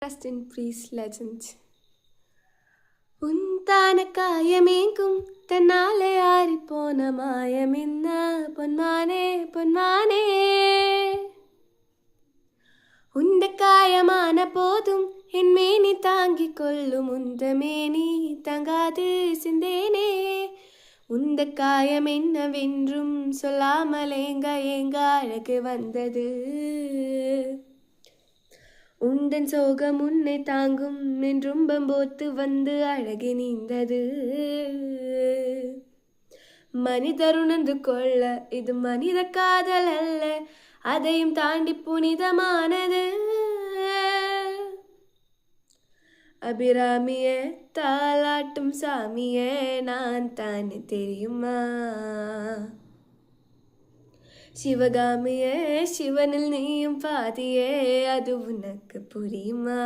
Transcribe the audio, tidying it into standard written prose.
Rest in peace, legend. உன்தான காயமேங்கும் தன்னாலே ஆறிப்போன மாயமின்ன பொன்மானே பொன்மானே உண்ட காயமான போதும் என் மேனி தாங்கிக் கொள்ளும் உந்த மேனி தங்காது சிந்தேனே உந்த காயம் என்னவென்றும் சொல்லாமல் ஏங்க அழகு வந்தது உந்தன் சோகம் உன்னை தாங்கும் என்றும் போத்து வந்து அழகி நீந்தது மனிதர் உணர்ந்து கொள்ள இது மனித காதல் அல்ல அதையும் தாண்டி புனிதமானது அபிராமியே தாலாட்டும் சாமியே நான் தானே தெரியுமா சிவகாமியே சிவனில் நீயும் பாதியே அது உனக்கு புரியுமா